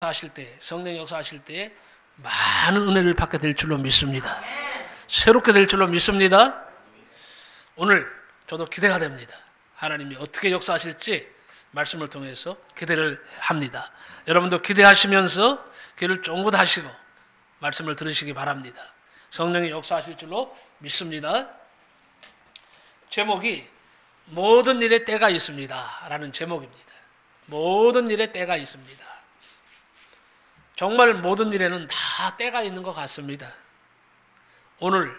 하실 때, 성령 역사하실 때 많은 은혜를 받게 될 줄로 믿습니다. 새롭게 될 줄로 믿습니다. 오늘 저도 기대가 됩니다. 하나님이 어떻게 역사하실지 말씀을 통해서 기대를 합니다. 여러분도 기대하시면서 귀를 쫑긋 하시고 말씀을 들으시기 바랍니다. 성령이 역사하실 줄로 믿습니다. 제목이 모든 일에 때가 있습니다 라는 제목입니다. 모든 일에 때가 있습니다. 정말 모든 일에는 다 때가 있는 것 같습니다. 오늘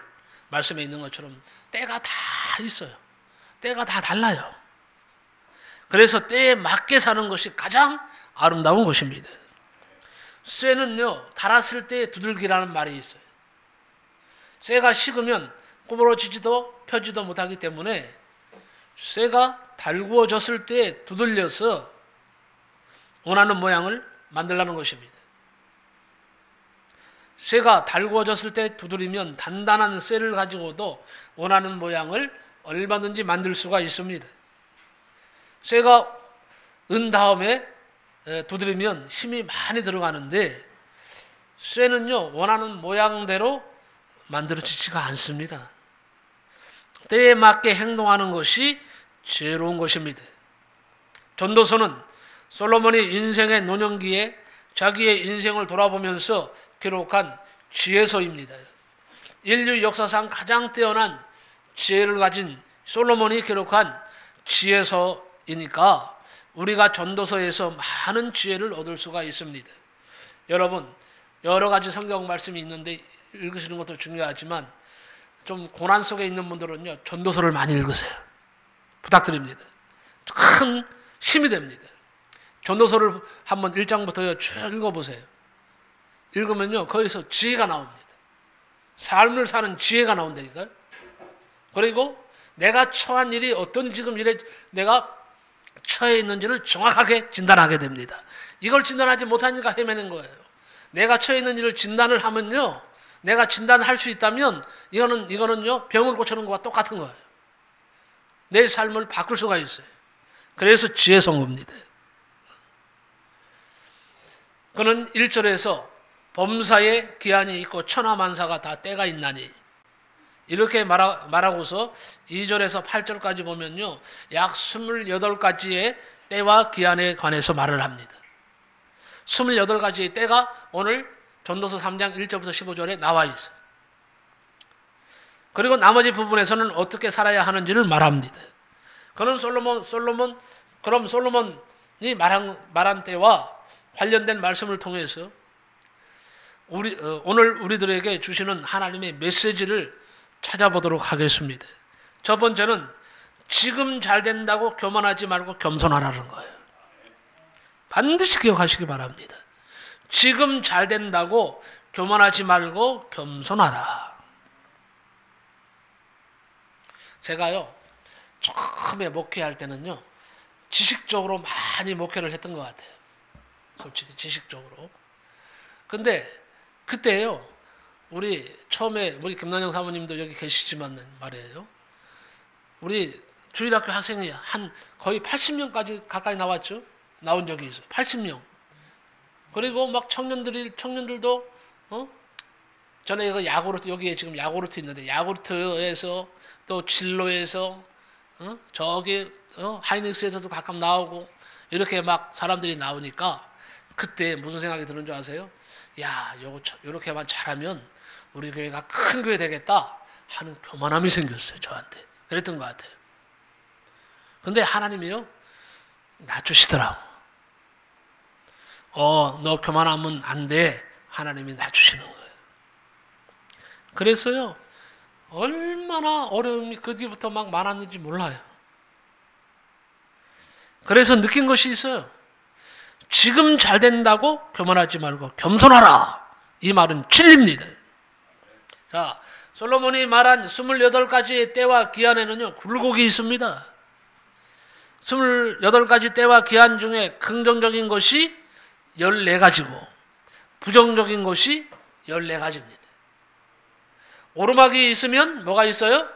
말씀에 있는 것처럼 때가 다 있어요. 때가 다 달라요. 그래서 때에 맞게 사는 것이 가장 아름다운 것입니다. 쇠는요, 달았을 때 두들기라는 말이 있어요. 쇠가 식으면 구부러지지도 펴지도 못하기 때문에 쇠가 달구어졌을 때 두들려서 원하는 모양을 만들라는 것입니다. 쇠가 달구어졌을 때 두드리면 단단한 쇠를 가지고도 원하는 모양을 얼마든지 만들 수가 있습니다. 쇠가 은 다음에 두드리면 힘이 많이 들어가는데 쇠는요, 원하는 모양대로 만들어지지가 않습니다. 때에 맞게 행동하는 것이 지혜로운 것입니다. 전도서는 솔로몬이 인생의 노년기에 자기의 인생을 돌아보면서 기록한 지혜서입니다. 인류 역사상 가장 뛰어난 지혜를 가진 솔로몬이 기록한 지혜서이니까 우리가 전도서에서 많은 지혜를 얻을 수가 있습니다. 여러분, 여러 가지 성경 말씀이 있는데 읽으시는 것도 중요하지만 좀 고난 속에 있는 분들은요, 전도서를 많이 읽으세요. 부탁드립니다. 큰 힘이 됩니다. 전도서를 한번 1장부터 쭉 읽어보세요. 읽으면요, 거기서 지혜가 나옵니다. 삶을 사는 지혜가 나온다니까요. 그리고 내가 처한 일이 어떤 지금 일에 내가 처해 있는지를 정확하게 진단하게 됩니다. 이걸 진단하지 못하니까 헤매는 거예요. 내가 처해 있는 일을 진단을 하면요, 내가 진단할 수 있다면 이거는요, 병을 고치는 것과 똑같은 거예요. 내 삶을 바꿀 수가 있어요. 그래서 지혜서인 겁니다. 그는 1절에서 범사에 기한이 있고 천하만사가 다 때가 있나니 이렇게 말하고서 2절에서 8절까지 보면요, 약 28가지의 때와 기한에 관해서 말을 합니다. 28가지의 때가 오늘 전도서 3장 1절부터 15절에 나와 있어요. 그리고 나머지 부분에서는 어떻게 살아야 하는지를 말합니다. 그는 솔로몬이 말한 때와 관련된 말씀을 통해서 오늘 우리들에게 주시는 하나님의 메시지를 찾아보도록 하겠습니다. 첫 번째는 지금 잘 된다고 교만하지 말고 겸손하라는 거예요. 반드시 기억하시기 바랍니다. 지금 잘 된다고 교만하지 말고 겸손하라. 제가요, 처음에 목회할 때는요, 지식적으로 많이 목회를 했던 것 같아요. 솔직히 지식적으로. 근데 그때요, 우리 김난영 사모님도 여기 계시지만 말이에요. 우리 주일학교 학생이 거의 80명까지 가까이 나온 적이 있어요. 80명. 그리고 막 청년들도, 전에 그 야구르트, 여기에 지금 야구르트 있는데, 야구르트에서 또 진로에서, 저기, 하이닉스에서도 가끔 나오고, 이렇게 막 사람들이 나오니까, 그때 무슨 생각이 드는 줄 아세요? 야, 요렇게만 잘하면 우리 교회가 큰 교회 되겠다 하는 교만함이 생겼어요, 저한테. 그랬던 것 같아요. 근데 하나님이요, 낮추시더라고. 너 교만하면 안 돼. 하나님이 낮추시는 거예요. 그래서요, 얼마나 어려움이 그 뒤부터 막 많았는지 몰라요. 그래서 느낀 것이 있어요. 지금 잘 된다고 교만하지 말고 겸손하라. 이 말은 진리입니다. 자, 솔로몬이 말한 28가지의 때와 기한에는요, 굴곡이 있습니다. 28가지 때와 기한 중에 긍정적인 것이 14가지고 부정적인 것이 14가지입니다. 오르막이 있으면 뭐가 있어요?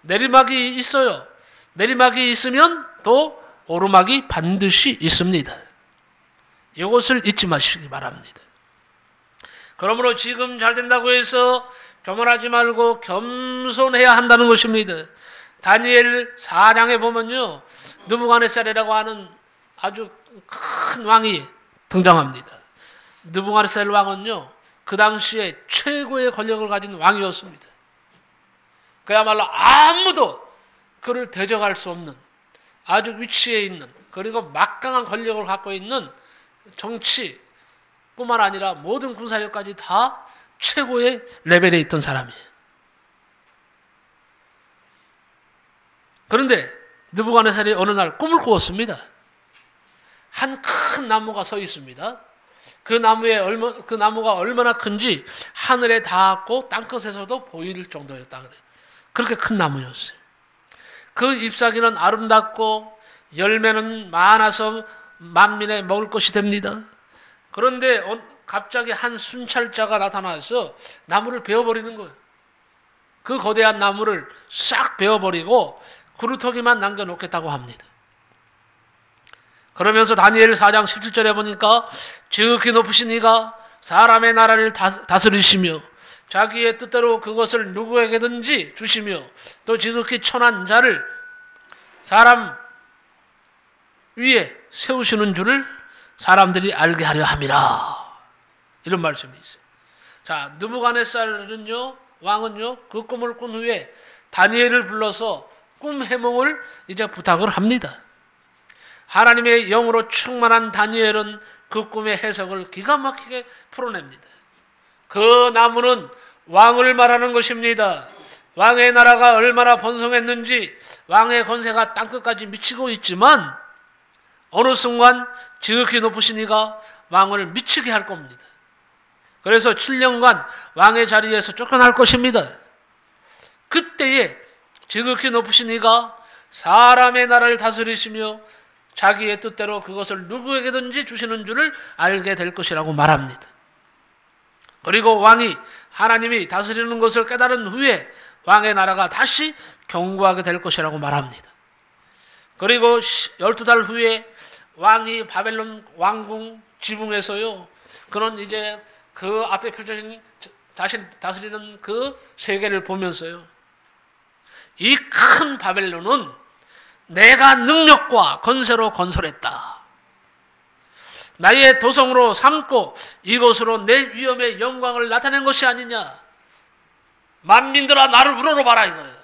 내리막이 있어요. 내리막이 있으면 또 오르막이 반드시 있습니다. 이것을 잊지 마시기 바랍니다. 그러므로 지금 잘 된다고 해서 교만하지 말고 겸손해야 한다는 것입니다. 다니엘 4장에 보면요, 느부갓네살이라고 하는 아주 큰 왕이 등장합니다. 느부갓네살 왕은요, 그 당시에 최고의 권력을 가진 왕이었습니다. 그야말로 아무도 그를 대적할 수 없는 아주 위치에 있는, 그리고 막강한 권력을 갖고 있는 정치뿐만 아니라 모든 군사력까지 다 최고의 레벨에 있던 사람이에요. 그런데 느부갓네살이 어느 날 꿈을 꾸었습니다. 한 큰 나무가 서 있습니다. 그 나무가 얼마나 큰지 하늘에 닿았고 땅끝에서도 보일 정도였다 그래요. 그렇게 큰 나무였어요. 그 잎사귀는 아름답고 열매는 많아서 만민의 먹을 것이 됩니다. 그런데 갑자기 한 순찰자가 나타나서 나무를 베어버리는 거예요. 그 거대한 나무를 싹 베어버리고 구루터기만 남겨놓겠다고 합니다. 그러면서 다니엘 4장 17절에 보니까 지극히 높으신 이가 사람의 나라를 다스리시며 자기의 뜻대로 그것을 누구에게든지 주시며 또 지극히 천한 자를 사람 위에 세우시는 줄을 사람들이 알게 하려 함이라. 이런 말씀이 있어요. 자, 느부갓네살은요, 왕은요, 그 꿈을 꾼 후에 다니엘을 불러서 꿈 해몽을 이제 부탁을 합니다. 하나님의 영으로 충만한 다니엘은 그 꿈의 해석을 기가 막히게 풀어냅니다. 그 나무는 왕을 말하는 것입니다. 왕의 나라가 얼마나 번성했는지 왕의 권세가 땅끝까지 미치고 있지만 어느 순간 지극히 높으신 이가 왕을 미치게 할 겁니다. 그래서 7년간 왕의 자리에서 쫓겨날 것입니다. 그때에 지극히 높으신 이가 사람의 나라를 다스리시며 자기의 뜻대로 그것을 누구에게든지 주시는 줄을 알게 될 것이라고 말합니다. 그리고 왕이 하나님이 다스리는 것을 깨달은 후에 왕의 나라가 다시 견고하게 될 것이라고 말합니다. 그리고 12달 후에 왕이 바벨론 왕궁 지붕에서요, 그런 이제 그 앞에 펼쳐진 자신이 다스리는 그 세계를 보면서요, 이 큰 바벨론은 내가 능력과 건세로 건설했다. 나의 도성으로 삼고 이곳으로 내 위엄의 영광을 나타낸 것이 아니냐. 만민들아 나를 우러러봐라 이거예요.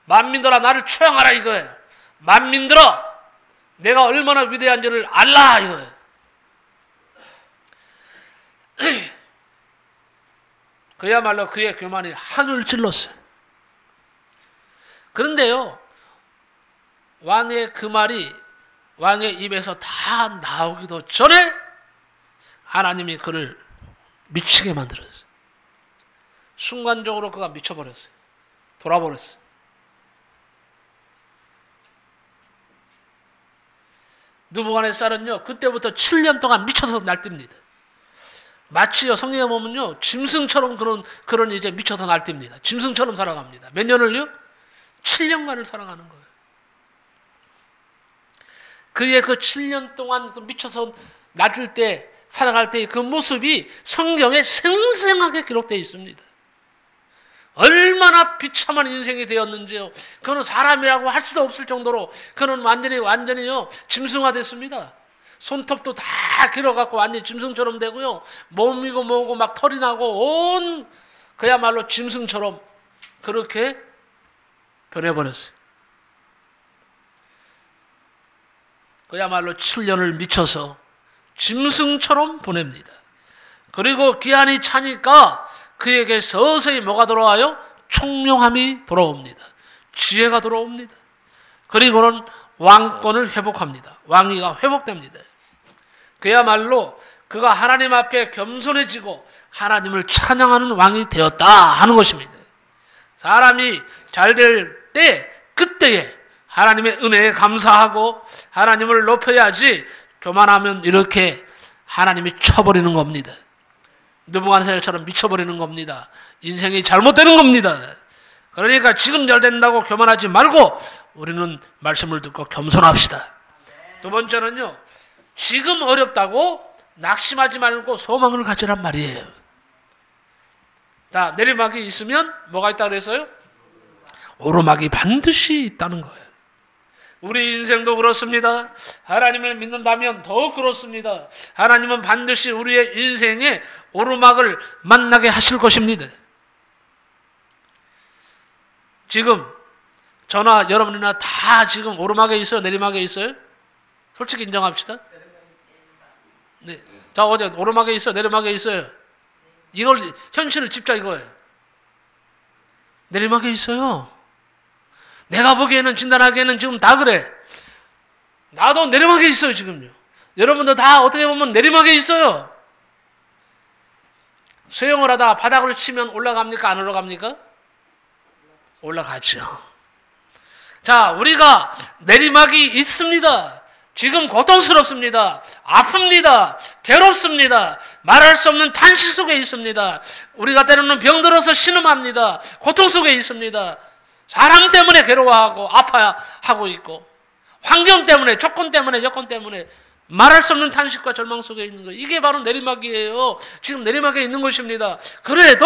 만민들아 나를 초양하라 이거예요. 만민들아 내가 얼마나 위대한지를 알라 이거예요. 그야말로 그의 교만이 하늘을 찔렀어요. 그런데요, 왕의 그 말이 왕의 입에서 다 나오기도 전에 하나님이 그를 미치게 만들었어요. 순간적으로 그가 미쳐버렸어요. 돌아버렸어요. 느부갓네살은요, 그때부터 7년 동안 미쳐서 날뜁니다. 마치요, 성경에 보면요, 짐승처럼 그런 이제 미쳐서 날뜁니다. 짐승처럼 살아갑니다. 몇 년을요? 7년간을 살아가는 거예요. 그의 그 7년 동안 미쳐서 날뛸 때, 살아갈 때의 그 모습이 성경에 생생하게 기록되어 있습니다. 얼마나 비참한 인생이 되었는지요. 그는 사람이라고 할 수도 없을 정도로 그는 완전히요, 짐승화됐습니다. 손톱도 다 길어갖고 완전히 짐승처럼 되고요. 몸이고 뭐고 막 털이 나고 그야말로 짐승처럼 그렇게 변해버렸어요. 그야말로 7년을 미쳐서 짐승처럼 보냅니다. 그리고 기한이 차니까 그에게 서서히 뭐가 돌아와요? 총명함이 돌아옵니다. 지혜가 돌아옵니다. 그리고는 왕권을 회복합니다. 왕위가 회복됩니다. 그야말로 그가 하나님 앞에 겸손해지고 하나님을 찬양하는 왕이 되었다 하는 것입니다. 사람이 잘 될 때 그때에 하나님의 은혜에 감사하고 하나님을 높여야지 교만하면 이렇게 하나님이 쳐버리는 겁니다. 느부갓네살처럼 미쳐버리는 겁니다. 인생이 잘못되는 겁니다. 그러니까 지금 잘 된다고 교만하지 말고 우리는 말씀을 듣고 겸손합시다. 두 번째는요, 지금 어렵다고 낙심하지 말고 소망을 가지란 말이에요. 자, 내리막이 있으면 뭐가 있다 그랬어요? 오르막이 반드시 있다는 거예요. 우리 인생도 그렇습니다. 하나님을 믿는다면 더욱 그렇습니다. 하나님은 반드시 우리의 인생에 오르막을 만나게 하실 것입니다. 지금 저나 여러분이나 다 지금 오르막에 있어요? 내리막에 있어요? 솔직히 인정합시다. 네. 자, 어제 오르막에 있어요? 내리막에 있어요? 이걸 현실을 짚자 이거예요. 내리막에 있어요. 내가 보기에는 진단하기에는 지금 다 그래. 나도 내리막에 있어요 지금요. 여러분도 다 어떻게 보면 내리막에 있어요. 수영을 하다 바닥을 치면 올라갑니까? 안 올라갑니까? 올라가죠. 자, 우리가 내리막이 있습니다. 지금 고통스럽습니다. 아픕니다. 괴롭습니다. 말할 수 없는 탄식 속에 있습니다. 우리가 때로는 병들어서 신음합니다. 고통 속에 있습니다. 사람 때문에 괴로워하고 아파하고 있고 환경 때문에 조건 때문에 여건 때문에 말할 수 없는 탄식과 절망 속에 있는 거예요. 이게 바로 내리막이에요. 지금 내리막에 있는 것입니다. 그래도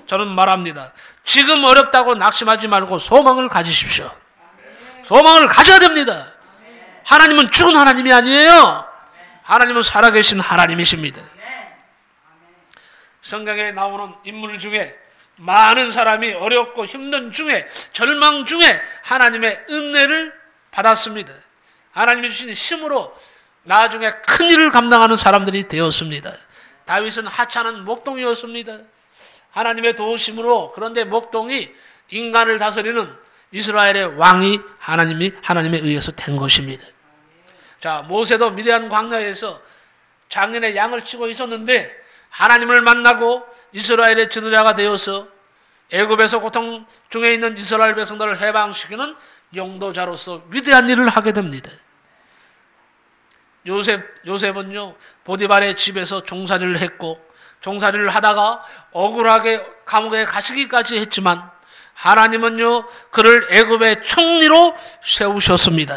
저는 말합니다. 지금 어렵다고 낙심하지 말고 소망을 가지십시오. 소망을 가져야 됩니다. 하나님은 죽은 하나님이 아니에요. 하나님은 살아계신 하나님이십니다. 성경에 나오는 인물 중에 많은 사람이 어렵고 힘든 중에 절망 중에 하나님의 은혜를 받았습니다. 하나님이 주신 힘으로 나중에 큰 일을 감당하는 사람들이 되었습니다. 다윗은 하찮은 목동이었습니다. 하나님의 도우심으로 그런데 목동이 인간을 다스리는 이스라엘의 왕이 하나님에 의해서 된 것입니다. 자, 모세도 미디안 광야에서 장년의 양을 치고 있었는데 하나님을 만나고 이스라엘의 지도자가 되어서 애굽에서 고통 중에 있는 이스라엘 백성들을 해방시키는 용도자로서 위대한 일을 하게 됩니다. 요셉은요 보디발의 집에서 종살이를 했고 종살이를 하다가 억울하게 감옥에 가시기까지 했지만 하나님은요 그를 애굽의 총리로 세우셨습니다.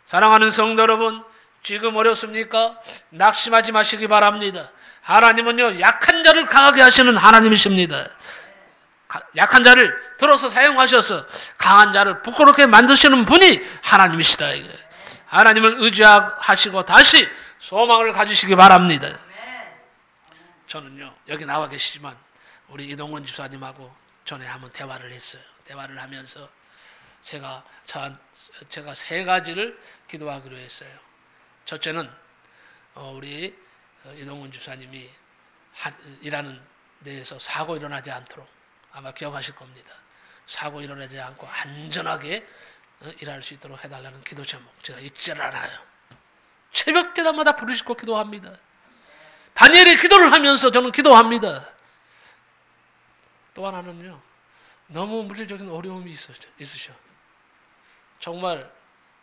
사랑하는 성도 여러분, 지금 어렵습니까? 낙심하지 마시기 바랍니다. 하나님은요 약한 자를 강하게 하시는 하나님이십니다. 약한 자를 들어서 사용하셔서 강한 자를 부끄럽게 만드시는 분이 하나님이시다. 하나님을 의지하시고 다시 소망을 가지시기 바랍니다. 저는요 여기 나와 계시지만 우리 이동건 집사님하고 전에 한번 대화를 했어요. 대화를 하면서 제가 세 가지를 기도하기로 했어요. 첫째는 우리 이동건 집사님이 일하는 데에서 사고 일어나지 않도록, 아마 기억하실 겁니다. 사고 일어나지 않고 안전하게 일할 수 있도록 해달라는 기도 제목 제가 잊지를 않아요. 새벽 대담마다 부르시고 기도합니다. 다니엘이 기도를 하면서 저는 기도합니다. 또 하나는요 너무 물질적인 어려움이 있으셔. 정말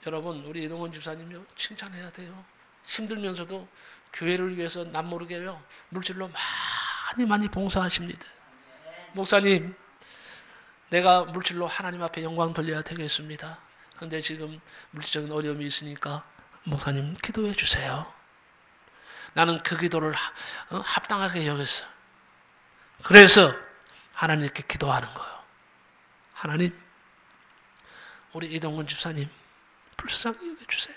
여러분 우리 이동원 집사님요 칭찬해야 돼요. 힘들면서도 교회를 위해서 남모르게요 물질로 많이 봉사하십니다. 목사님, 내가 물질로 하나님 앞에 영광 돌려야 되겠습니다. 그런데 지금 물질적인 어려움이 있으니까 목사님 기도해 주세요. 나는 그 기도를 합당하게 여겼어. 그래서 하나님께 기도하는 거예요. 하나님, 우리 이동근 집사님 불쌍히 여겨주세요.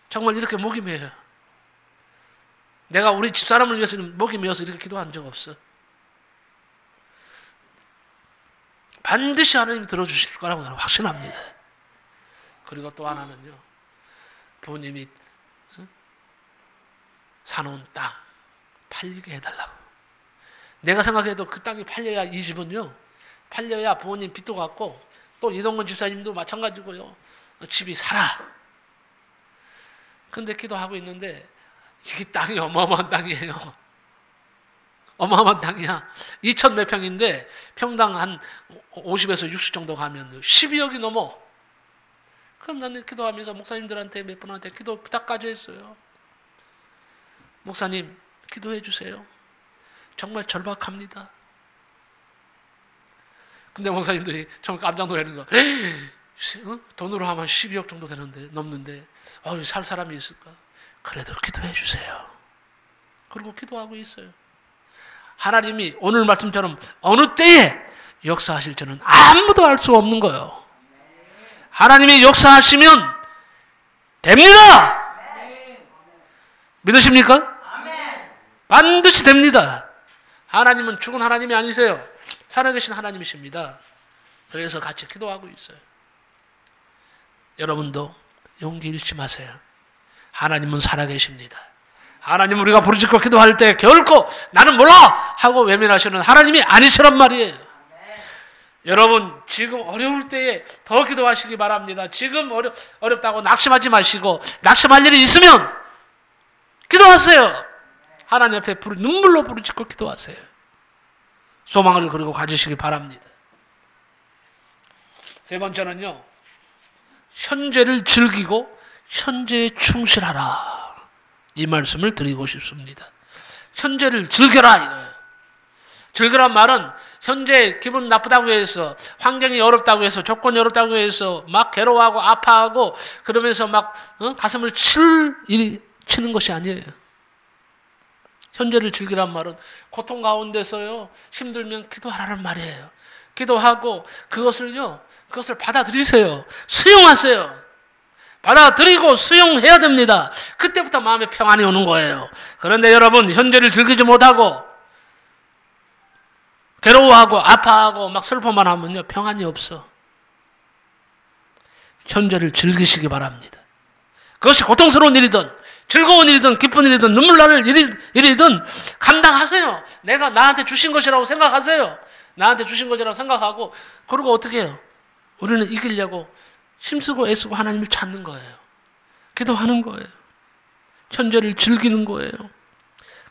정말 이렇게 목이 메어요. 내가 우리 집사람을 위해서는 목이 메어서 이렇게 기도한 적 없어. 반드시 하나님이 들어주실 거라고 저는 확신합니다. 그리고 또 하나는요, 부모님이 사놓은 땅 팔리게 해달라고. 내가 생각해도 그 땅이 팔려야 이 집은요, 팔려야 부모님 빚도 갚고 또 이동건 집사님도 마찬가지고요, 집이 살아. 근데 기도하고 있는데 이 땅이 어마어마한 땅이에요. 어마어마한 땅이야. 2천 몇 평인데 평당 한 50에서 60 정도 가면 12억이 넘어. 그럼 나는 기도하면서 목사님들한테 몇 분한테 기도 부탁까지 했어요. 목사님 기도해 주세요. 정말 절박합니다. 근데 목사님들이 정말 깜짝 놀라는 거. 돈으로 하면 12억 정도 되는데, 넘는데 살 사람이 있을까? 그래도 기도해 주세요. 그리고 기도하고 있어요. 하나님이 오늘 말씀처럼 어느 때에 역사하실 줄은 아무도 알 수 없는 거예요. 하나님이 역사하시면 됩니다. 믿으십니까? 반드시 됩니다. 하나님은 죽은 하나님이 아니세요. 살아계신 하나님이십니다. 그래서 같이 기도하고 있어요. 여러분도 용기 잃지 마세요. 하나님은 살아계십니다. 하나님은 우리가 부르짖고 기도할 때 결코 나는 몰라 하고 외면하시는 하나님이 아니시란 말이에요. 여러분 지금 어려울 때에 더 기도하시기 바랍니다. 지금 어렵다고 낙심하지 마시고 낙심할 일이 있으면 기도하세요. 하나님 앞에 눈물로 부르짖고 기도하세요. 소망을 그리고 가지시기 바랍니다. 세 번째는요. 현재를 즐기고 현재에 충실하라. 이 말씀을 드리고 싶습니다. 현재를 즐겨라 이거예요. 즐거란 말은 현재 기분 나쁘다고 해서 환경이 어렵다고 해서 조건이 어렵다고 해서 막 괴로워하고 아파하고 그러면서 막 가슴을 치는 것이 아니에요. 현재를 즐기란 말은 고통 가운데서요 힘들면 기도하라는 말이에요. 기도하고 그것을 받아들이세요. 수용하세요. 받아들이고 수용해야 됩니다. 그때부터 마음에 평안이 오는 거예요. 그런데 여러분 현재를 즐기지 못하고 괴로워하고 아파하고 막 슬퍼만 하면요 평안이 없어. 현재를 즐기시기 바랍니다. 그것이 고통스러운 일이든 즐거운 일이든 기쁜 일이든 눈물 나는 일이든 감당하세요. 내가 나한테 주신 것이라고 생각하세요. 나한테 주신 것이라고 생각하고 그리고 어떻게 해요? 우리는 이기려고 힘쓰고 애쓰고 하나님을 찾는 거예요. 기도하는 거예요. 현재를 즐기는 거예요.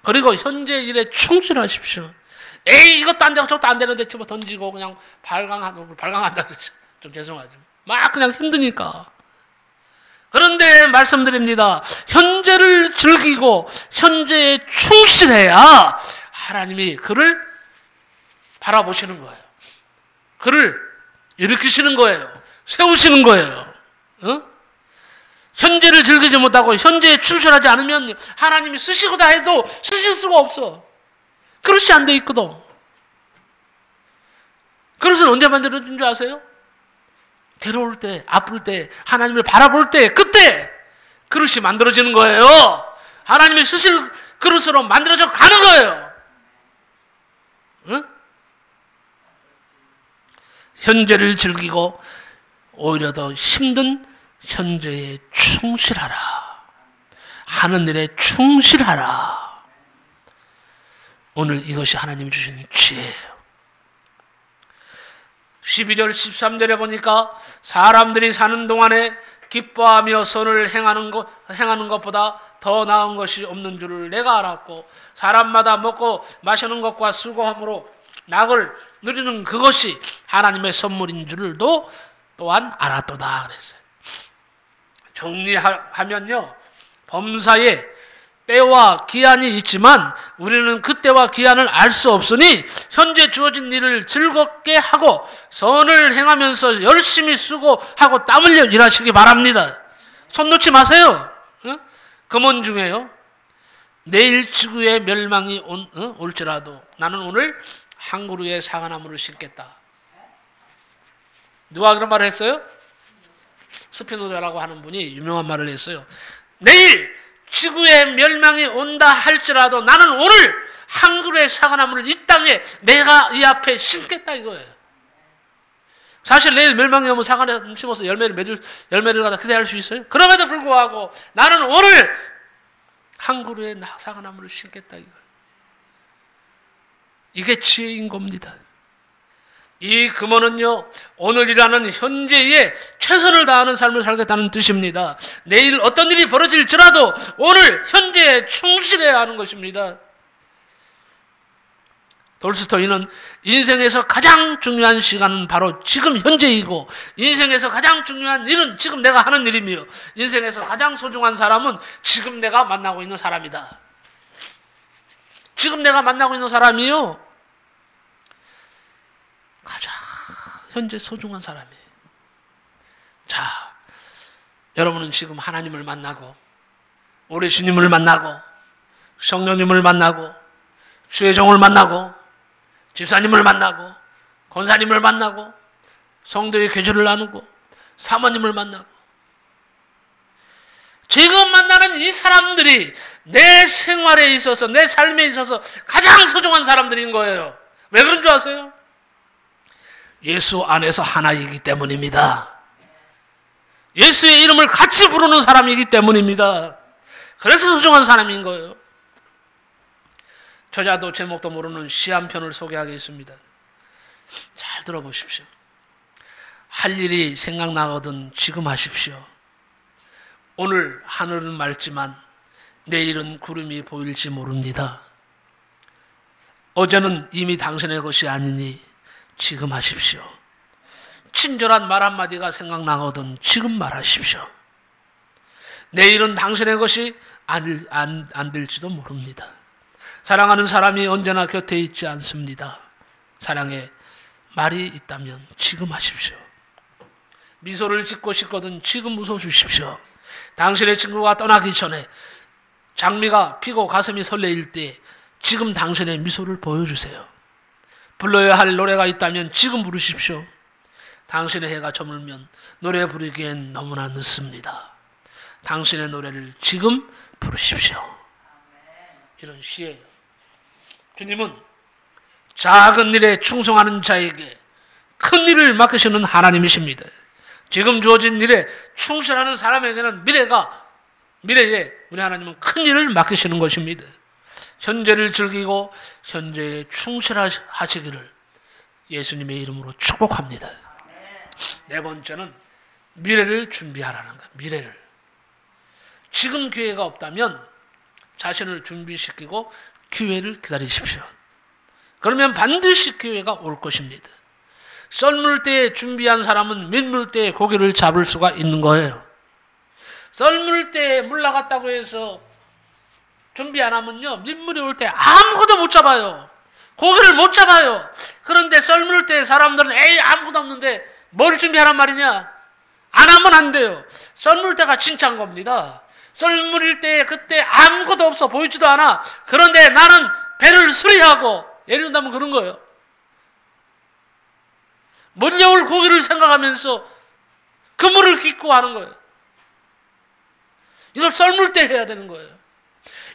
그리고 현재 일에 충실하십시오. 에이 이것도 안 되고 저것도 안 되는데 집어 던지고 그냥 발광한다 그러죠. 좀 죄송하지만 막 그냥 힘드니까. 그런데 말씀드립니다. 현재를 즐기고 현재에 충실해야 하나님이 그를 바라보시는 거예요. 그를 일으키시는 거예요. 세우시는 거예요. 현재를 즐기지 못하고 현재에 충실하지 않으면 하나님이 쓰시고다 해도 쓰실 수가 없어. 그릇이 안 돼 있거든. 그릇은 언제 만들어진 줄 아세요? 괴로울 때, 아플 때, 하나님을 바라볼 때, 그때 그릇이 만들어지는 거예요. 하나님이 쓰실 그릇으로 만들어져 가는 거예요. 응? 현재를 즐기고 오히려 더 힘든 현재에 충실하라. 하는 일에 충실하라. 오늘 이것이 하나님이 주신 지혜예요. 12절 13절에 보니까 사람들이 사는 동안에 기뻐하며 선을 행하는 것보다 더 나은 것이 없는 줄을 내가 알았고 사람마다 먹고 마시는 것과 수고함으로 낙을 누리는 그것이 하나님의 선물인 줄을 또한 알았도다 그랬어요. 정리하면요. 범사에 때와 기한이 있지만 우리는 그 때와 기한을 알 수 없으니 현재 주어진 일을 즐겁게 하고 선을 행하면서 열심히 수고하고 땀 흘려 일하시기 바랍니다. 손 놓지 마세요. 금원 중에요. 내일 지구의 멸망이 올지라도 나는 오늘 한 그루의 사과나무를 심겠다. 누가 그런 말을 했어요? 스피노자라고 하는 분이 유명한 말을 했어요. 내일 지구의 멸망이 온다 할지라도 나는 오늘 한 그루의 사과나무를 이 땅에 내가 이 앞에 심겠다 이거예요. 사실 내일 멸망이 오면 사과나무 심어서 열매를 갖다 기대할 수 있어요? 그럼에도 불구하고 나는 오늘 한 그루의 사과나무를 심겠다 이거예요. 이게 지혜인 겁니다. 이 금언은요, 오늘이라는 현재에 최선을 다하는 삶을 살겠다는 뜻입니다. 내일 어떤 일이 벌어질지라도 오늘 현재에 충실해야 하는 것입니다. 돌스토이는 인생에서 가장 중요한 시간은 바로 지금 현재이고 인생에서 가장 중요한 일은 지금 내가 하는 일이며 인생에서 가장 소중한 사람은 지금 내가 만나고 있는 사람이다. 지금 내가 만나고 있는 사람이요. 가장 현재 소중한 사람이에요. 자, 여러분은 지금 하나님을 만나고 우리 주님을 만나고 성령님을 만나고 주의 종을 만나고 집사님을 만나고 권사님을 만나고 성도의 교제를 나누고 사모님을 만나고 지금 만나는 이 사람들이 내 생활에 있어서 내 삶에 있어서 가장 소중한 사람들인 거예요. 왜 그런 줄 아세요? 예수 안에서 하나이기 때문입니다. 예수의 이름을 같이 부르는 사람이기 때문입니다. 그래서 소중한 사람인 거예요. 저자도 제목도 모르는 시 한 편을 소개하겠습니다. 잘 들어보십시오. 할 일이 생각나거든 지금 하십시오. 오늘 하늘은 맑지만 내일은 구름이 보일지 모릅니다. 어제는 이미 당신의 것이 아니니 지금 하십시오. 친절한 말 한마디가 생각나거든 지금 말하십시오. 내일은 당신의 것이 안 될지도 모릅니다. 사랑하는 사람이 언제나 곁에 있지 않습니다. 사랑의 말이 있다면 지금 하십시오. 미소를 짓고 싶거든 지금 웃어주십시오. 당신의 친구가 떠나기 전에 장미가 피고 가슴이 설레일 때 지금 당신의 미소를 보여주세요. 불러야 할 노래가 있다면 지금 부르십시오. 당신의 해가 저물면 노래 부르기엔 너무나 늦습니다. 당신의 노래를 지금 부르십시오. 이런 시예요. 주님은 작은 일에 충성하는 자에게 큰 일을 맡기시는 하나님이십니다. 지금 주어진 일에 충실하는 사람에게는 미래에 우리 하나님은 큰 일을 맡기시는 것입니다. 현재를 즐기고 현재에 충실하시기를 예수님의 이름으로 축복합니다. 네 번째는 미래를 준비하라는 거예요. 미래를. 지금 기회가 없다면 자신을 준비시키고 기회를 기다리십시오. 그러면 반드시 기회가 올 것입니다. 썰물 때에 준비한 사람은 민물 때에 고기를 잡을 수가 있는 거예요. 썰물 때에 물 나갔다고 해서 준비 안 하면요, 민물이 올 때 아무것도 못 잡아요. 고기를 못 잡아요. 그런데 썰물 때 사람들은 에이 아무것도 없는데 뭘 준비하란 말이냐? 안 하면 안 돼요. 썰물 때가 진짜인 겁니다. 썰물일 때 그때 아무것도 없어 보이지도 않아. 그런데 나는 배를 수리하고 예를 든다면 그런 거예요. 몰려올 고기를 생각하면서 그물을 깃고 하는 거예요. 이걸 썰물 때 해야 되는 거예요.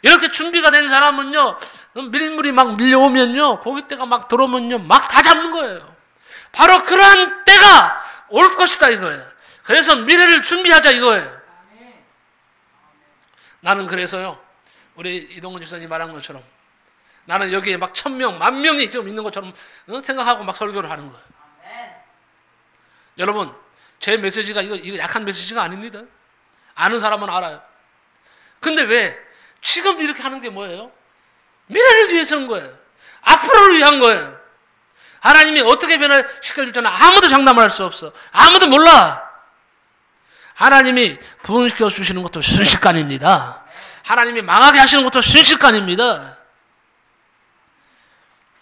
이렇게 준비가 된 사람은요, 밀물이 막 밀려오면요, 고깃대가 막 들어오면요, 막 다 잡는 거예요. 바로 그러한 때가 올 것이다 이거예요. 그래서 미래를 준비하자 이거예요. 나는 그래서요, 우리 이동훈 집사님 말한 것처럼 나는 여기에 막 1000명, 10,000명이 지금 있는 것처럼 생각하고 막 설교를 하는 거예요. 여러분, 제 메시지가 이거 약한 메시지가 아닙니다. 아는 사람은 알아요. 근데 왜 지금 이렇게 하는 게 뭐예요? 미래를 위해서는 거예요. 앞으로를 위한 거예요. 하나님이 어떻게 변화시켜줄지는 아무도 장담할 수 없어. 아무도 몰라. 하나님이 부흥시켜 주시는 것도 순식간입니다. 하나님이 망하게 하시는 것도 순식간입니다.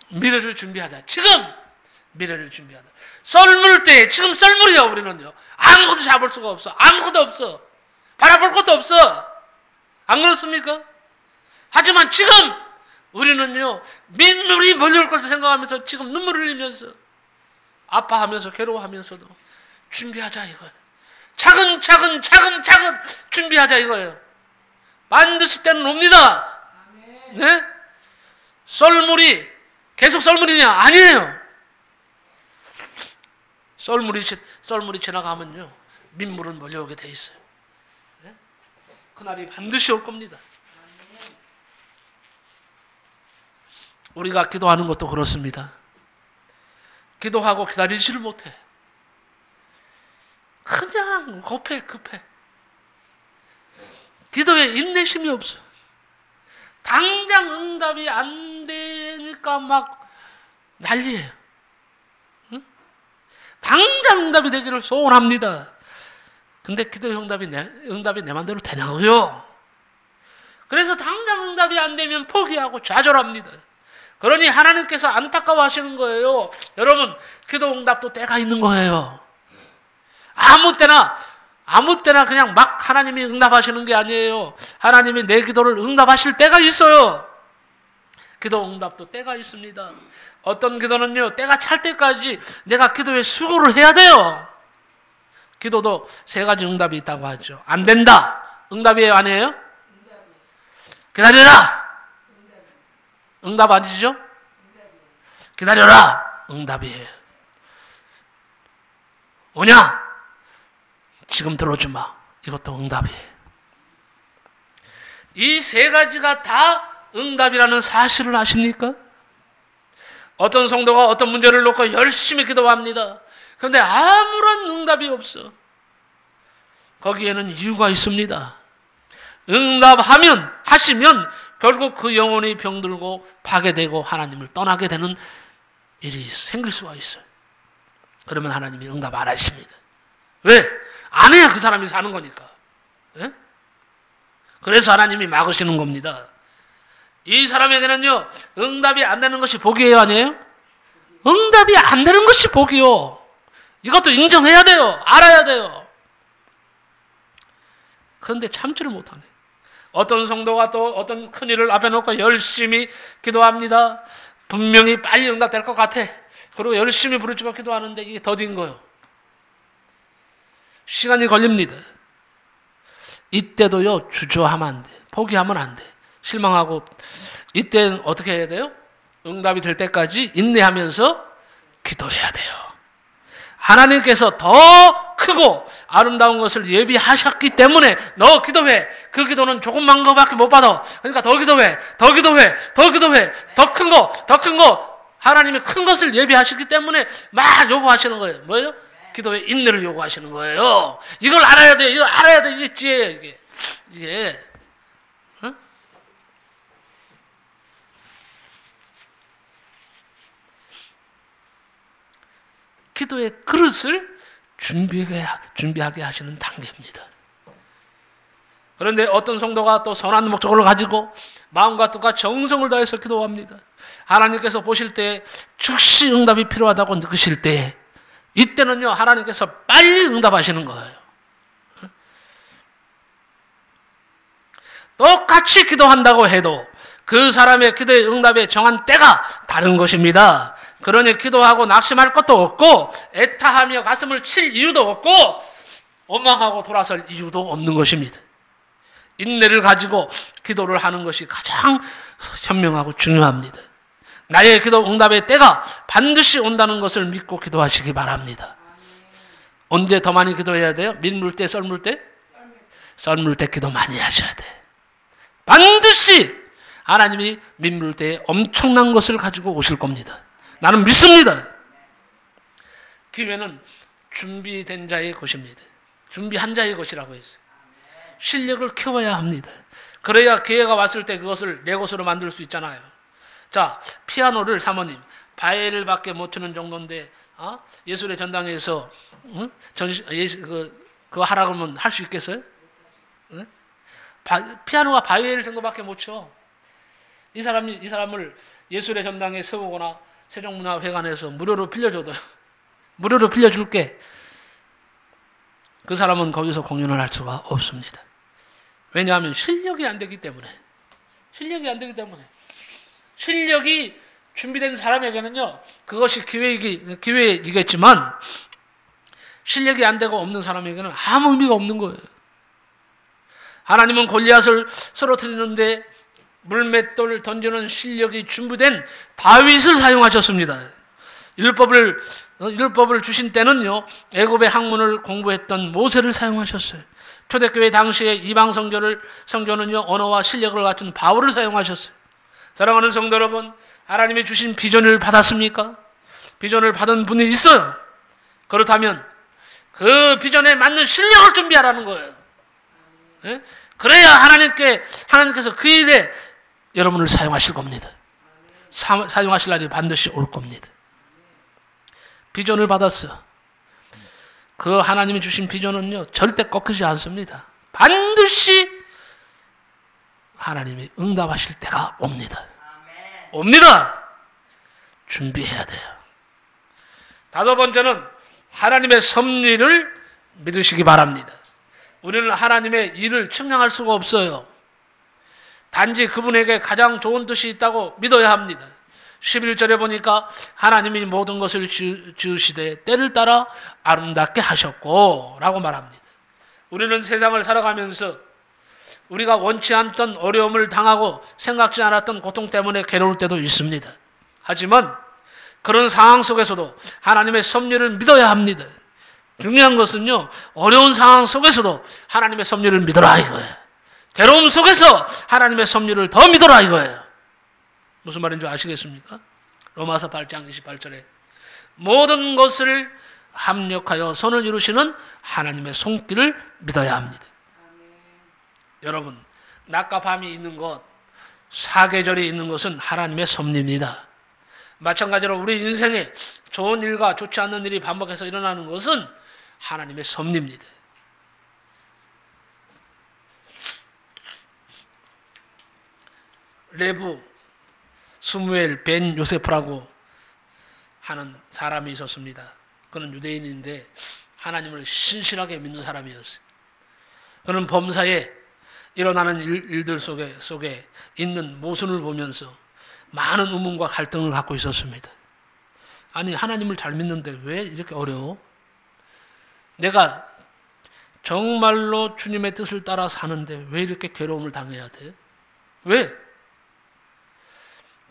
미래를 준비하자. 지금 미래를 준비하자. 썰물 때, 지금 썰물이야 우리는요. 아무것도 잡을 수가 없어. 아무것도 없어. 바라볼 것도 없어. 안 그렇습니까? 하지만 지금 우리는요, 민물이 몰려올 것을 생각하면서 지금 눈물을 흘리면서 아파하면서 괴로워하면서도 준비하자 이거예요. 차근차근 준비하자 이거예요. 반드시 때는 옵니다. 네? 썰물이 계속 썰물이냐? 아니에요. 썰물이 지나가면요, 민물은 몰려오게 돼 있어요. 네? 그날이 반드시 올 겁니다. 우리가 기도하는 것도 그렇습니다. 기도하고 기다리지를 못해. 그냥 급해. 기도에 인내심이 없어. 당장 응답이 안 되니까 막 난리예요. 응? 당장 응답이 되기를 소원합니다. 근데 기도 응답이 내 맘대로 되냐고요. 그래서 당장 응답이 안 되면 포기하고 좌절합니다. 그러니 하나님께서 안타까워하시는 거예요. 여러분, 기도 응답도 때가 있는 거예요. 아무 때나 그냥 막 막 하나님이 응답하시는 게 아니에요. 하나님이 내 기도를 응답하실 때가 있어요. 기도 응답도 때가 있습니다. 어떤 기도는요, 때가 찰 때까지 내가 기도에 수고를 해야 돼요. 기도도 세 가지 응답이 있다고 하죠. 안 된다. 응답이에요, 아니에요? 기다려라. 응답 아니죠? 기다려라. 응답이에요. 오냐? 지금 들어주마. 이것도 응답이에요. 이 세 가지가 다 응답이라는 사실을 아십니까? 어떤 성도가 어떤 문제를 놓고 열심히 기도합니다. 그런데 아무런 응답이 없어. 거기에는 이유가 있습니다. 하시면 결국 그 영혼이 병들고 파괴되고 하나님을 떠나게 되는 일이 생길 수가 있어요. 그러면 하나님이 응답 안 하십니다. 왜? 안 해야 그 사람이 사는 거니까. 예? 그래서 하나님이 막으시는 겁니다. 이 사람에게는요, 응답이 안 되는 것이 복이에요, 아니에요? 응답이 안 되는 것이 복이요. 이것도 인정해야 돼요. 알아야 돼요. 그런데 참지를 못하네. 어떤 성도가 또 어떤 큰일을 앞에 놓고 열심히 기도합니다. 분명히 빨리 응답될 것 같아. 그리고 열심히 부르짖고 기도하는데 이게 더딘 거예요. 시간이 걸립니다. 이때도요, 주저하면 안 돼. 포기하면 안 돼. 실망하고, 이때는 어떻게 해야 돼요? 응답이 될 때까지 인내하면서 기도해야 돼요. 하나님께서 더 크고 아름다운 것을 예비하셨기 때문에 너 기도해. 그 기도는 조금만 거밖에 못 받아. 그러니까 더 기도해. 더 기도해. 더 기도해. 더 큰 거. 더 큰 거. 하나님이 큰 것을 예비하셨기 때문에 막 요구하시는 거예요. 뭐예요? 기도에 인내를 요구하시는 거예요. 이걸 알아야 돼. 이걸 알아야 돼. 이게 지혜예요. 이게. 어? 기도의 그릇을 준비하게 하시는 단계입니다. 그런데 어떤 성도가 또 선한 목적을 가지고 마음과 뜻과 정성을 다해서 기도합니다. 하나님께서 보실 때 즉시 응답이 필요하다고 느끼실 때 이때는요, 하나님께서 빨리 응답하시는 거예요. 똑같이 기도한다고 해도 그 사람의 기도의 응답의 정한 때가 다른 것입니다. 그러니 기도하고 낙심할 것도 없고 애타하며 가슴을 칠 이유도 없고 원망하고 돌아설 이유도 없는 것입니다. 인내를 가지고 기도를 하는 것이 가장 현명하고 중요합니다. 나의 기도 응답의 때가 반드시 온다는 것을 믿고 기도하시기 바랍니다. 언제 더 많이 기도해야 돼요? 민물 때, 썰물 때? 썰물 때 기도 많이 하셔야 돼. 반드시 하나님이 민물 때에 엄청난 것을 가지고 오실 겁니다. 나는 믿습니다. 기회는 준비된 자의 것입니다. 준비한 자의 것이라고 했어요. 실력을 키워야 합니다. 그래야 기회가 왔을 때 그것을 내 것으로 만들 수 있잖아요. 자, 피아노를 사모님 바이엘밖에 못 치는 정도인데 예술의 전당에서 그거 하라 그러면 할 수 있겠어요? 피아노가 바이엘 정도밖에 못 쳐. 이 사람을 예술의 전당에 세우거나 세종문화회관에서 무료로 빌려줘도 무료로 빌려줄게. 그 사람은 거기서 공연을 할 수가 없습니다. 왜냐하면 실력이 안 되기 때문에. 실력이 준비된 사람에게는요, 그것이 기회이겠지만 실력이 안 되고 없는 사람에게는 아무 의미가 없는 거예요. 하나님은 골리앗을 쓰러뜨리는데 물맷돌을 던지는 실력이 준비된 다윗을 사용하셨습니다. 율법을 주신 때는요, 애굽의 학문을 공부했던 모세를 사용하셨어요. 초대교회 당시에 이방 성전은요, 언어와 실력을 갖춘 바울을 사용하셨어요. 사랑하는 성도 여러분, 하나님이 주신 비전을 받았습니까? 비전을 받은 분이 있어요. 그렇다면 그 비전에 맞는 실력을 준비하라는 거예요. 예? 그래야 하나님께서 그 일에 여러분을 사용하실 겁니다. 사용하실 날이 반드시 올 겁니다. 비전을 받았어. 그 하나님이 주신 비전은요, 절대 꺾이지 않습니다. 반드시 하나님이 응답하실 때가 옵니다. 옵니다. 준비해야 돼요. 다섯 번째는 하나님의 섭리를 믿으시기 바랍니다. 우리는 하나님의 일을 측량할 수가 없어요. 단지 그분에게 가장 좋은 뜻이 있다고 믿어야 합니다. 11절에 보니까 하나님이 모든 것을 지으시되 때를 따라 아름답게 하셨고 라고 말합니다. 우리는 세상을 살아가면서 우리가 원치 않던 어려움을 당하고 생각지 않았던 고통 때문에 괴로울 때도 있습니다. 하지만 그런 상황 속에서도 하나님의 섭리를 믿어야 합니다. 중요한 것은요, 어려운 상황 속에서도 하나님의 섭리를 믿어라 이거예요. 괴로움 속에서 하나님의 섭리를 더 믿어라 이거예요. 무슨 말인 줄 아시겠습니까? 로마서 8장 28절에 모든 것을 합력하여 선을 이루시는 하나님의 손길을 믿어야 합니다. 여러분, 낮과 밤이 있는 것, 사계절이 있는 것은 하나님의 섭리입니다. 마찬가지로 우리 인생에 좋은 일과 좋지 않는 일이 반복해서 일어나는 것은 하나님의 섭리입니다. 레브 스무엘 벤 요세프라고 하는 사람이 있었습니다. 그는 유대인인데 하나님을 신실하게 믿는 사람이었어요. 그는 범사에 일어나는 일들 속에 있는 모순을 보면서 많은 의문과 갈등을 갖고 있었습니다. 아니, 하나님을 잘 믿는데 왜 이렇게 어려워? 내가 정말로 주님의 뜻을 따라 사는데 왜 이렇게 괴로움을 당해야 돼? 왜?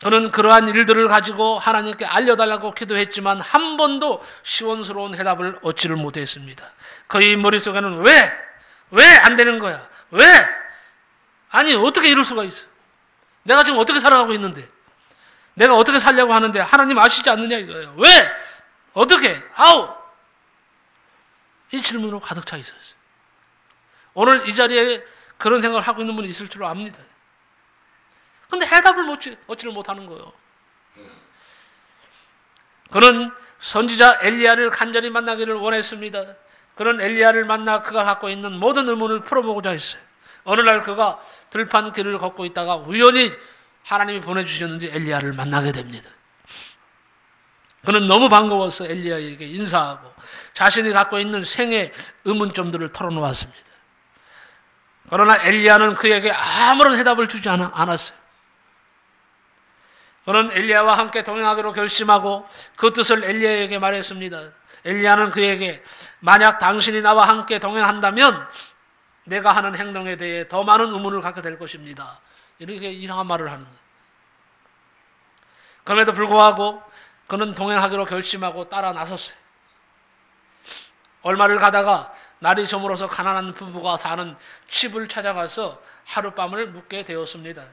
그는 그러한 일들을 가지고 하나님께 알려달라고 기도했지만 한 번도 시원스러운 해답을 얻지를 못했습니다. 그의 머릿속에는 왜 안 되는 거야? 왜? 아니, 어떻게 이럴 수가 있어? 내가 지금 어떻게 살아가고 있는데? 내가 어떻게 살려고 하는데 하나님 아시지 않느냐 이거예요. 왜? 어떻게? 아우! 이 질문으로 가득 차 있었어요. 오늘 이 자리에 그런 생각을 하고 있는 분이 있을 줄 압니다. 근데 해답을 얻지를 못하는 거예요. 그는 선지자 엘리야를 간절히 만나기를 원했습니다. 그런 엘리야를 만나 그가 갖고 있는 모든 의문을 풀어보고자 했어요. 어느 날 그가 들판 길을 걷고 있다가 우연히 하나님이 보내주셨는지 엘리야를 만나게 됩니다. 그는 너무 반가워서 엘리야에게 인사하고 자신이 갖고 있는 생애 의문점들을 털어놓았습니다. 그러나 엘리야는 그에게 아무런 해답을 주지 않았어요. 그는 엘리야와 함께 동행하기로 결심하고 그 뜻을 엘리야에게 말했습니다. 엘리야는 그에게 만약 당신이 나와 함께 동행한다면 내가 하는 행동에 대해 더 많은 의문을 갖게 될 것입니다. 이렇게 이상한 말을 하는 거예요. 그럼에도 불구하고 그는 동행하기로 결심하고 따라 나섰어요. 얼마를 가다가 날이 저물어서 가난한 부부가 사는 집을 찾아가서 하룻밤을 묵게 되었습니다.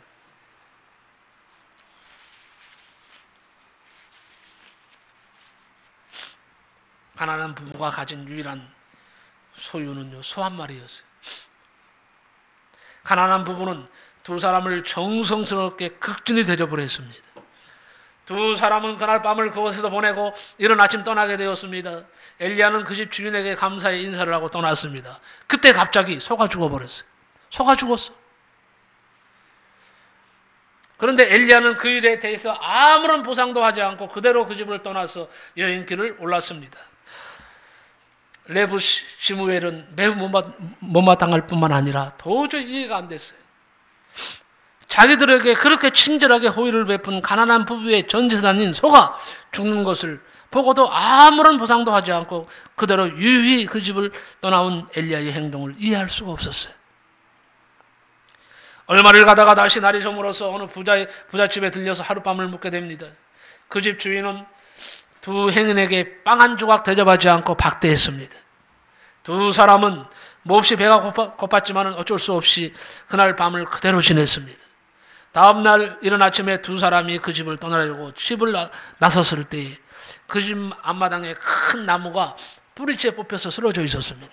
가난한 부부가 가진 유일한 소유는요, 소 한 마리였어요. 가난한 부부는 두 사람을 정성스럽게 극진히 대접을 했습니다. 두 사람은 그날 밤을 그곳에서 보내고 이른 아침 떠나게 되었습니다. 엘리야는 그 집 주인에게 감사의 인사를 하고 떠났습니다. 그때 갑자기 소가 죽어버렸어요. 소가 죽었어. 그런데 엘리야는 그 일에 대해서 아무런 보상도 하지 않고 그대로 그 집을 떠나서 여행길을 올랐습니다. 레브 시무엘은 매우 못마땅할 뿐만 아니라 도저히 이해가 안 됐어요. 자기들에게 그렇게 친절하게 호의를 베푼 가난한 부부의 전 재산인 소가 죽는 것을 보고도 아무런 보상도 하지 않고 그대로 유유히 그 집을 떠나온 엘리야의 행동을 이해할 수가 없었어요. 얼마를 가다가 다시 날이 저물어서 어느 부잣집에 들려서 하룻밤을 묵게 됩니다. 그 집 주인은 두 행인에게 빵 한 조각 대접하지 않고 박대했습니다. 두 사람은 몹시 배가 고팠지만 어쩔 수 없이 그날 밤을 그대로 지냈습니다. 다음 날 이른 아침에 두 사람이 그 집을 떠나려고 집을 나섰을 때에 그 집 앞마당에 큰 나무가 뿌리째 뽑혀서 쓰러져 있었습니다.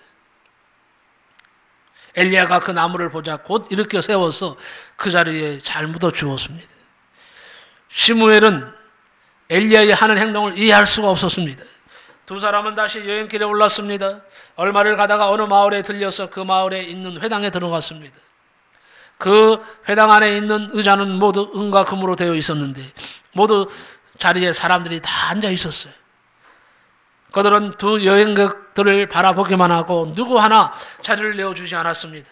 엘리야가 그 나무를 보자 곧 일으켜 세워서 그 자리에 잘 묻어 주었습니다. 시무엘은 엘리야의 하는 행동을 이해할 수가 없었습니다. 두 사람은 다시 여행길에 올랐습니다. 얼마를 가다가 어느 마을에 들려서 그 마을에 있는 회당에 들어갔습니다. 그 회당 안에 있는 의자는 모두 은과 금으로 되어 있었는데 모두 자리에 사람들이 다 앉아 있었어요. 그들은 두 여행객들을 바라보기만 하고 누구 하나 자리를 내어주지 않았습니다.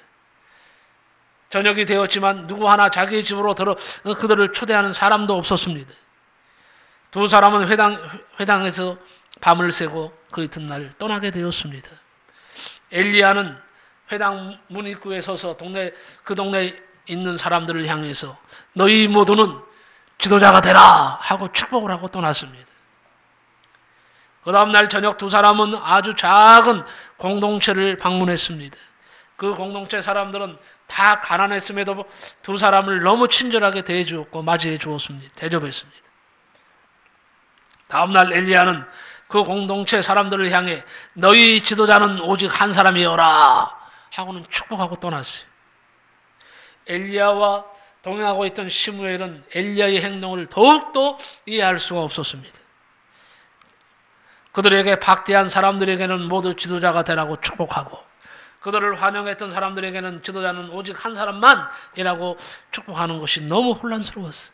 저녁이 되었지만 누구 하나 자기의 집으로 그들을 초대하는 사람도 없었습니다. 두 사람은 회당에서 밤을 새고 그 이튿날 떠나게 되었습니다. 엘리야는 회당 문 입구에 서서 그 동네에 있는 사람들을 향해서 너희 모두는 지도자가 되라 하고 축복을 하고 떠났습니다. 그 다음날 저녁 두 사람은 아주 작은 공동체를 방문했습니다. 그 공동체 사람들은 다 가난했음에도 두 사람을 너무 친절하게 대해주었고 맞이해 주었습니다. 대접했습니다. 다음날 엘리야는 그 공동체 사람들을 향해 너희 지도자는 오직 한 사람이어라 하고는 축복하고 떠났어요. 엘리야와 동행하고 있던 시므엘은 엘리야의 행동을 더욱더 이해할 수가 없었습니다. 그들에게 박대한 사람들에게는 모두 지도자가 되라고 축복하고 그들을 환영했던 사람들에게는 지도자는 오직 한 사람만이라고 축복하는 것이 너무 혼란스러웠어요.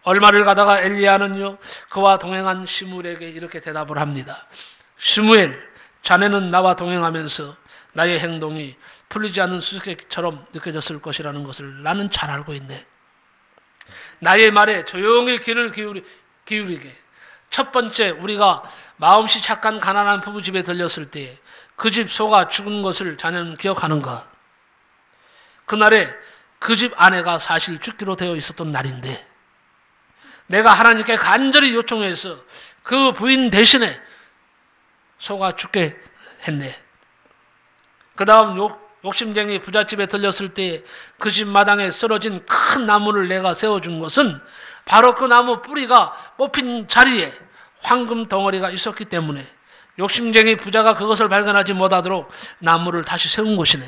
얼마를 가다가 엘리야는요 그와 동행한 시므엘에게 이렇게 대답을 합니다. 시므엘, 자네는 나와 동행하면서 나의 행동이 풀리지 않는 수수께끼처럼 느껴졌을 것이라는 것을 나는 잘 알고 있네. 나의 말에 조용히 귀를 기울이게. 첫 번째 우리가 마음씨 착한 가난한 부부 집에 들렸을 때 그 집 소가 죽은 것을 자네는 기억하는가? 그날에 그 집 아내가 사실 죽기로 되어 있었던 날인데 내가 하나님께 간절히 요청해서 그 부인 대신에 소가 죽게 했네. 그 다음 욕심쟁이 부잣집에 들렸을 때 그 집 마당에 쓰러진 큰 나무를 내가 세워준 것은 바로 그 나무 뿌리가 뽑힌 자리에 황금 덩어리가 있었기 때문에 욕심쟁이 부자가 그것을 발견하지 못하도록 나무를 다시 세운 것이네.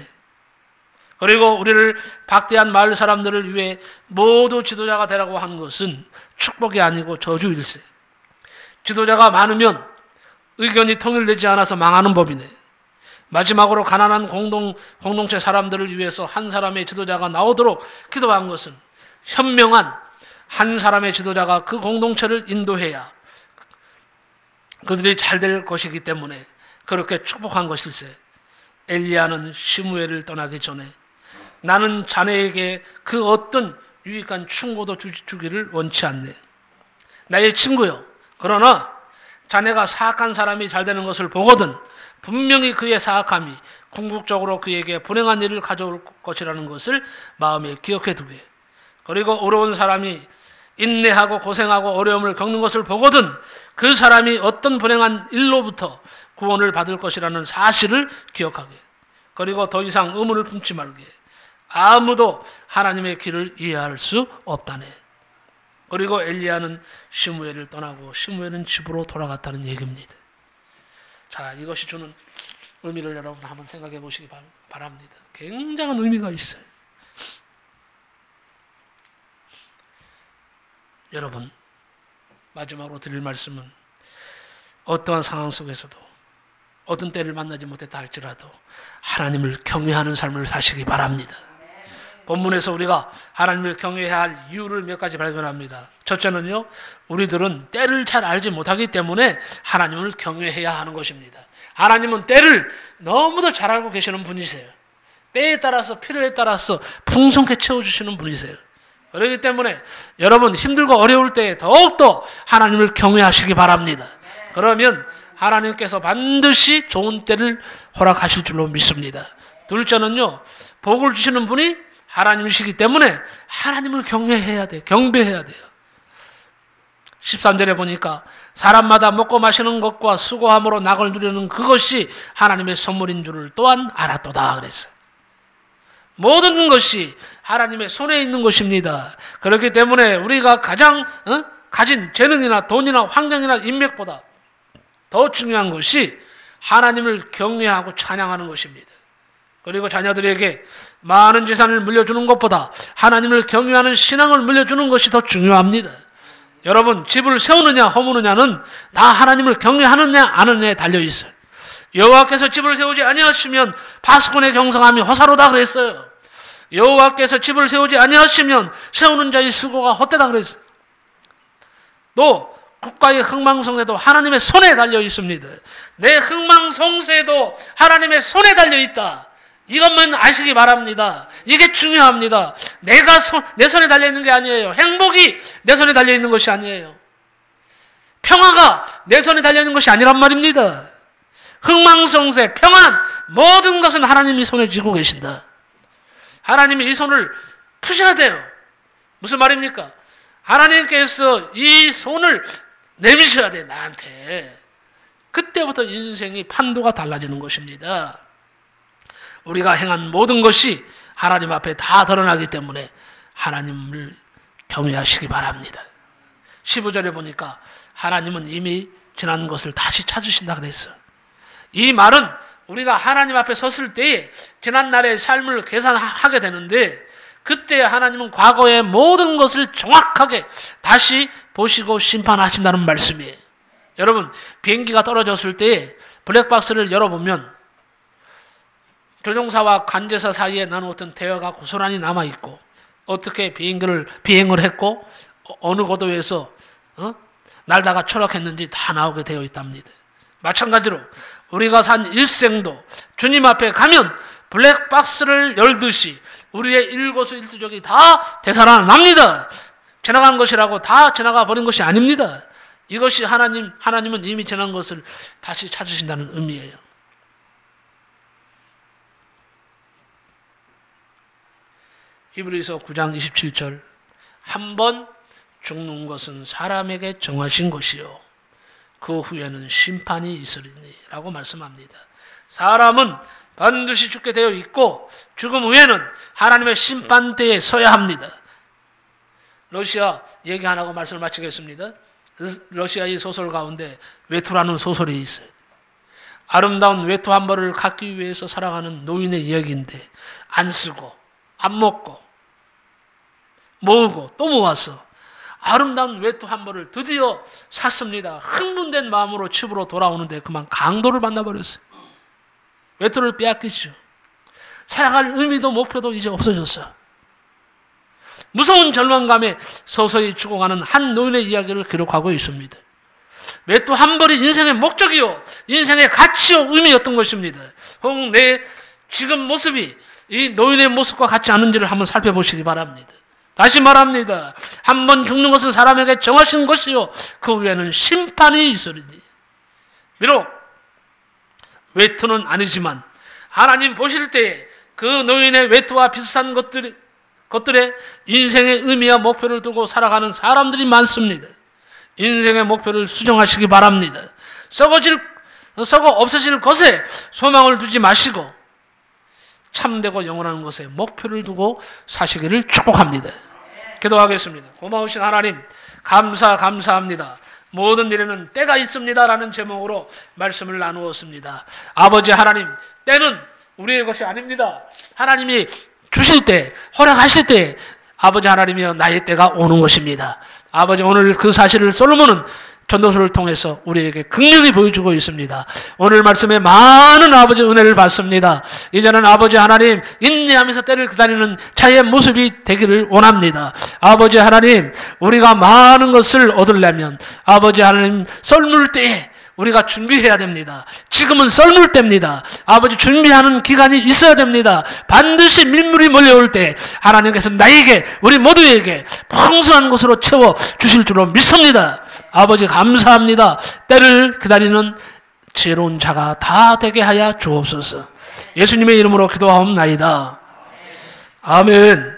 그리고 우리를 박대한 마을 사람들을 위해 모두 지도자가 되라고 한 것은 축복이 아니고 저주일세. 지도자가 많으면 의견이 통일되지 않아서 망하는 법이네. 마지막으로 가난한 공동체 사람들을 위해서 한 사람의 지도자가 나오도록 기도한 것은 현명한 한 사람의 지도자가 그 공동체를 인도해야 그들이 잘 될 것이기 때문에 그렇게 축복한 것일세. 엘리야는 시므엘을 떠나기 전에 나는 자네에게 그 어떤 유익한 충고도 주기를 원치 않네. 나의 친구요. 그러나 자네가 사악한 사람이 잘 되는 것을 보거든 분명히 그의 사악함이 궁극적으로 그에게 불행한 일을 가져올 것이라는 것을 마음에 기억해 두게. 그리고 어려운 사람이 인내하고 고생하고 어려움을 겪는 것을 보거든 그 사람이 어떤 불행한 일로부터 구원을 받을 것이라는 사실을 기억하게. 그리고 더 이상 의문을 품지 말게. 아무도 하나님의 길을 이해할 수 없다네. 그리고 엘리야는 시므엘을 떠나고 시므엘은 집으로 돌아갔다는 얘기입니다. 자, 이것이 주는 의미를 여러분 한번 생각해 보시기 바랍니다. 굉장한 의미가 있어요. 여러분, 마지막으로 드릴 말씀은 어떠한 상황 속에서도 어떤 때를 만나지 못했다 할지라도 하나님을 경외하는 삶을 사시기 바랍니다. 본문에서 우리가 하나님을 경외해야 할 이유를 몇 가지 발견합니다. 첫째는요, 우리들은 때를 잘 알지 못하기 때문에 하나님을 경외해야 하는 것입니다. 하나님은 때를 너무도 잘 알고 계시는 분이세요. 때에 따라서 필요에 따라서 풍성하게 채워주시는 분이세요. 그렇기 때문에 여러분 힘들고 어려울 때 더욱더 하나님을 경외하시기 바랍니다. 그러면 하나님께서 반드시 좋은 때를 허락하실 줄로 믿습니다. 둘째는요, 복을 주시는 분이 하나님이시기 때문에 하나님을 경외해야 돼요. 경배해야 돼요. 13절에 보니까 사람마다 먹고 마시는 것과 수고함으로 낙을 누리는 그것이 하나님의 선물인 줄을 또한 알았도다 그랬어요. 모든 것이 하나님의 손에 있는 것입니다. 그렇기 때문에 우리가 가장 가진 재능이나 돈이나 환경이나 인맥보다 더 중요한 것이 하나님을 경외하고 찬양하는 것입니다. 그리고 자녀들에게 많은 재산을 물려주는 것보다 하나님을 경외하는 신앙을 물려주는 것이 더 중요합니다. 여러분, 집을 세우느냐 허무느냐는 다 하나님을 경외하느냐 안 하느냐에 달려있어요. 여호와께서 집을 세우지 아니하시면 파수꾼의 경성함이 허사로다 그랬어요. 여호와께서 집을 세우지 아니하시면 세우는 자의 수고가 헛되다 그랬어요. 또 국가의 흥망성쇠도 하나님의 손에 달려 있습니다. 내 흥망성쇠도 하나님의 손에 달려 있다. 이것만 아시기 바랍니다. 이게 중요합니다. 내 손에 달려 있는 게 아니에요. 행복이 내 손에 달려 있는 것이 아니에요. 평화가 내 손에 달려 있는 것이 아니란 말입니다. 흥망성쇠, 평안, 모든 것은 하나님이 손에 쥐고 계신다. 하나님이 이 손을 푸셔야 돼요. 무슨 말입니까? 하나님께서 이 손을 내미셔야 돼, 나한테. 그때부터 인생이 판도가 달라지는 것입니다. 우리가 행한 모든 것이 하나님 앞에 다 드러나기 때문에 하나님을 경외하시기 바랍니다. 15절에 보니까 하나님은 이미 지난 것을 다시 찾으신다 그랬어요. 이 말은 우리가 하나님 앞에 섰을 때에 지난날의 삶을 계산하게 되는데, 그때 하나님은 과거의 모든 것을 정확하게 다시 보시고 심판하신다는 말씀이에요. 여러분, 비행기가 떨어졌을 때에 블랙박스를 열어보면 조종사와 관제사 사이에 나누었던 대화가 고스란히 남아있고, 어떻게 비행을 했고 어느 고도에서 날다가 추락했는지 다 나오게 되어 있답니다. 마찬가지로 우리가 산 일생도 주님 앞에 가면 블랙박스를 열듯이 우리의 일거수일투족이 다 되살아납니다. 지나간 것이라고 다 지나가 버린 것이 아닙니다. 이것이 하나님은 이미 지난 것을 다시 찾으신다는 의미예요. 히브리서 9장 27절, 한 번 죽는 것은 사람에게 정하신 것이요 그 후에는 심판이 있으리니 라고 말씀합니다. 사람은 반드시 죽게 되어 있고 죽음 후에는 하나님의 심판대에 서야 합니다. 러시아 얘기 안 하고 말씀을 마치겠습니다. 러시아의 소설 가운데 외투라는 소설이 있어요. 아름다운 외투 한 벌을 갖기 위해서 살아가는 노인의 이야기인데, 안 쓰고 안 먹고 모으고 또 모았어. 아름다운 외투 한 벌을 드디어 샀습니다. 흥분된 마음으로 집으로 돌아오는데 그만 강도를 만나버렸어요. 외투를 빼앗기죠. 살아갈 의미도 목표도 이제 없어졌어. 무서운 절망감에 서서히 죽어가는 한 노인의 이야기를 기록하고 있습니다. 외투 한 벌이 인생의 목적이요, 인생의 가치요, 의미였던 것입니다. 혹 내 지금 모습이 이 노인의 모습과 같지 않은지를 한번 살펴보시기 바랍니다. 다시 말합니다. 한 번 죽는 것은 사람에게 정하신 것이요 그 후에는 심판이 있으리니. 비록 외투는 아니지만 하나님 보실 때에 그 노인의 외투와 비슷한 것들에 인생의 의미와 목표를 두고 살아가는 사람들이 많습니다. 인생의 목표를 수정하시기 바랍니다. 썩어 없어질 것에 소망을 두지 마시고 참되고 영원한 것에 목표를 두고 사시기를 축복합니다. 기도하겠습니다. 고마우신 하나님, 감사합니다. 모든 일에는 때가 있습니다라는 제목으로 말씀을 나누었습니다. 아버지 하나님, 때는 우리의 것이 아닙니다. 하나님이 주실 때, 허락하실 때 아버지 하나님이여 나의 때가 오는 것입니다. 아버지, 오늘 그 사실을 솔로몬은 전도서를 통해서 우리에게 극명히 보여주고 있습니다. 오늘 말씀에 많은 아버지 은혜를 받습니다. 이제는 아버지 하나님 인내하면서 때를 기다리는 자의 모습이 되기를 원합니다. 아버지 하나님, 우리가 많은 것을 얻으려면 아버지 하나님 썰물 때에 우리가 준비해야 됩니다. 지금은 썰물 때입니다. 아버지, 준비하는 기간이 있어야 됩니다. 반드시 민물이 몰려올 때 하나님께서 나에게, 우리 모두에게 풍성한 것으로 채워 주실 줄로 믿습니다. 아버지 감사합니다. 때를 기다리는 지혜로운 자가 다 되게 하여 주옵소서. 예수님의 이름으로 기도하옵나이다. 아멘.